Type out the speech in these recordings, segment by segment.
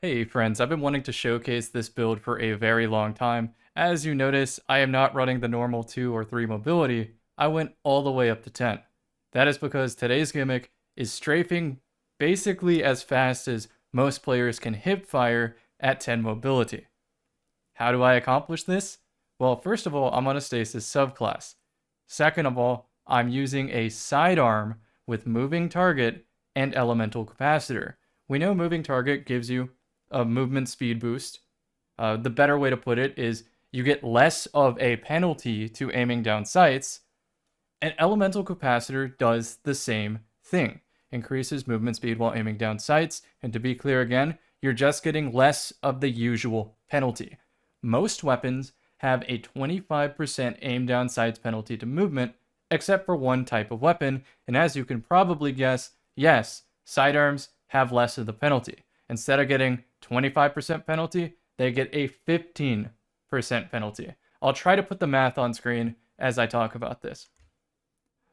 Hey friends, I've been wanting to showcase this build for a very long time. As you notice, I am not running the normal 2 or 3 mobility, I went all the way up to 10. That is because today's gimmick is strafing basically as fast as most players can hip fire at 10 mobility. How do I accomplish this? Well, first of all, I'm on a stasis subclass. Second of all, I'm using a sidearm with moving target and elemental capacitor. We know moving target gives you a movement speed boost. The better way to put it is you get less of a penalty to aiming down sights. An elemental capacitor does the same thing, increases movement speed while aiming down sights, and to be clear again, you're just getting less of the usual penalty. Most weapons have a 25% aim down sights penalty to movement, except for one type of weapon, and as you can probably guess, yes, sidearms have less of the penalty. Instead of getting 25% penalty, they get a 15% penalty. I'll try to put the math on screen as I talk about this.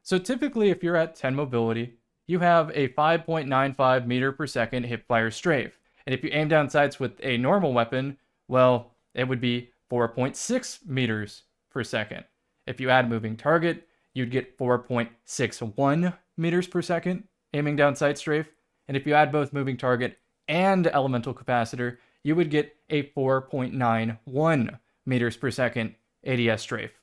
So typically, if you're at 10 mobility, you have a 5.95 meter per second hipfire strafe. And if you aim down sights with a normal weapon, well, it would be 4.6 meters per second. If you add moving target, you'd get 4.61 meters per second aiming down sight strafe. And if you add both moving target and elemental capacitor, you would get a 4.91 meters per second ADS strafe.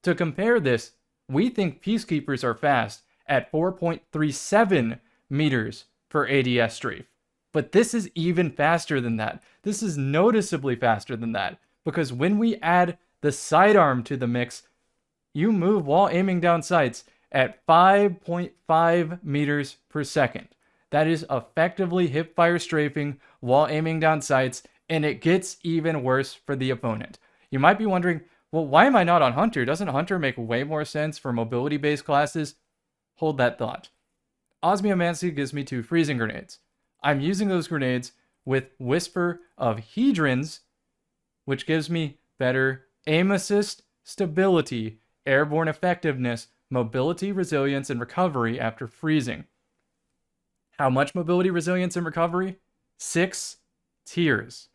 To compare this, we think Peacekeepers are fast at 4.37 meters per ADS strafe. But this is even faster than that. This is noticeably faster than that, because when we add the sidearm to the mix, you move while aiming down sights at 5.5 meters per second. That is effectively hipfire strafing while aiming down sights, and it gets even worse for the opponent. You might be wondering, well, why am I not on Hunter? Doesn't Hunter make way more sense for mobility-based classes? Hold that thought. Osmiomancy gives me 2 freezing grenades. I'm using those grenades with Whisper of Hedrons, which gives me better aim assist, stability, airborne effectiveness, mobility, resilience, and recovery after freezing. How much mobility, resilience, and recovery? 6 tiers.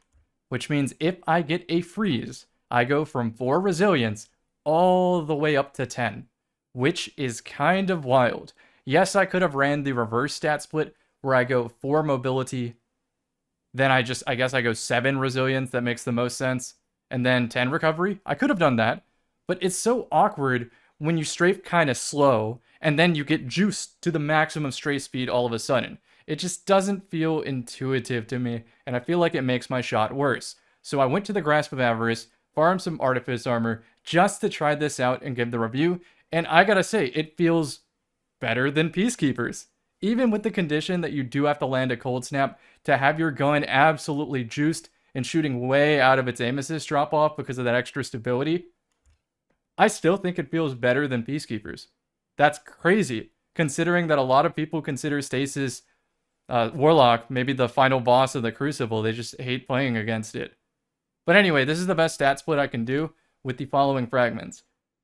Which means if I get a freeze, I go from 4 resilience all the way up to 10. Which is kind of wild. Yes, I could have ran the reverse stat split where I go 4 mobility, then I guess I go 7 resilience, that makes the most sense, and then 10 recovery. I could have done that, but it's so awkward when you strafe kind of slow, and then you get juiced to the maximum strafe speed all of a sudden. It just doesn't feel intuitive to me, and I feel like it makes my shot worse. So I went to the Grasp of Avarice, farmed some Artifice Armor, just to try this out and give the review, and I gotta say, it feels better than Peacekeepers. Even with the condition that you do have to land a cold snap, to have your gun absolutely juiced and shooting way out of its aim assist drop off because of that extra stability, I still think it feels better than Peacekeepers. That's crazy, considering that a lot of people consider Stasis Warlock maybe the final boss of the Crucible. They just hate playing against it. But anyway, this is the best stat split I can do with the following fragments.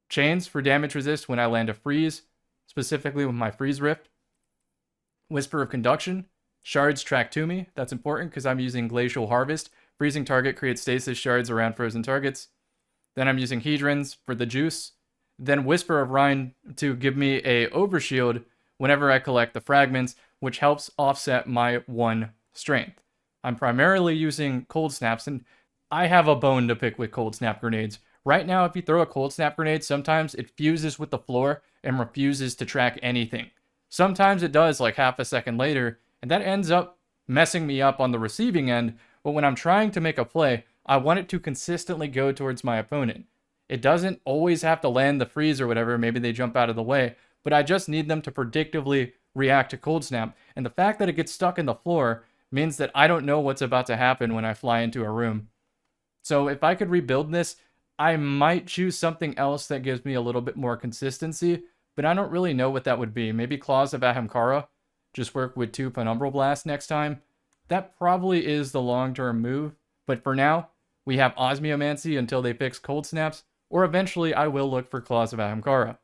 Chains for damage resist when I land a freeze, specifically with my freeze rift. Whisper of Conduction. Shards track to me. That's important because I'm using Glacial Harvest. Freezing target creates stasis shards around frozen targets. Then I'm using Hedrons for the juice. Then Whisper of Rhine to give me a overshield whenever I collect the fragments, which helps offset my 1 strength. I'm primarily using cold snaps, and I have a bone to pick with cold snap grenades. Right now, if you throw a cold snap grenade, sometimes it fuses with the floor and refuses to track anything. Sometimes it does like half a second later, and that ends up messing me up on the receiving end, but when I'm trying to make a play, I want it to consistently go towards my opponent. It doesn't always have to land the freeze or whatever, maybe they jump out of the way, but I just need them to predictively react to cold snap, and the fact that it gets stuck in the floor means that I don't know what's about to happen when I fly into a room. So if I could rebuild this, I might choose something else that gives me a little bit more consistency, but I don't really know what that would be. Maybe Claws of Ahamkara, just work with 2 Penumbral Blasts next time. That probably is the long-term move, but for now, we have Osmiomancy until they fix cold snaps, or eventually I will look for Claws of Ahamkara.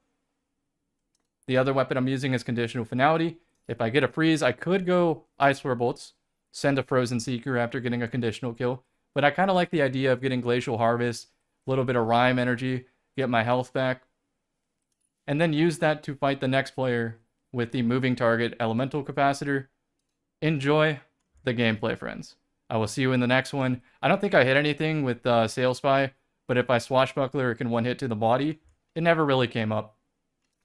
The other weapon I'm using is Conditional Finality. If I get a freeze, I could go Ice Bolts, send a Frozen Seeker after getting a conditional kill. But I kind of like the idea of getting Glacial Harvest, a little bit of Rime energy, get my health back, and then use that to fight the next player with the moving target elemental capacitor. Enjoy the gameplay, friends. I will see you in the next one. I don't think I hit anything with Sail Spy, but if I Swashbuckler, it can one hit to the body. It never really came up.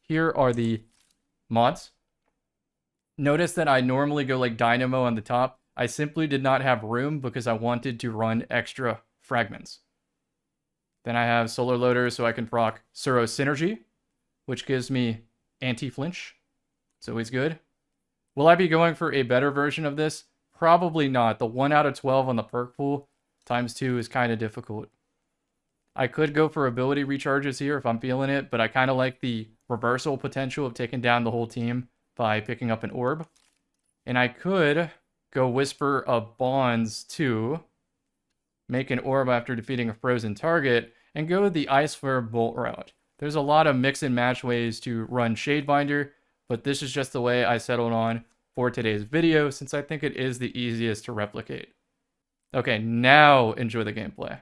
Here are the mods. Notice that I normally go like Dynamo on the top. I simply did not have room because I wanted to run extra fragments. Then I have Solar Loader so I can proc Suro Synergy, which gives me anti-flinch. It's always good. Will I be going for a better version of this? Probably not. The 1 out of 12 on the perk pool times 2 is kind of difficult. I could go for ability recharges here if I'm feeling it, but I kind of like the reversal potential of taking down the whole team by picking up an orb. And I could go Whisper of Bonds too, make an orb after defeating a frozen target, and go the Ice Flare Bolt route. There's a lot of mix and match ways to run Shadebinder, but this is just the way I settled on for today's video since I think it is the easiest to replicate. Okay, now enjoy the gameplay.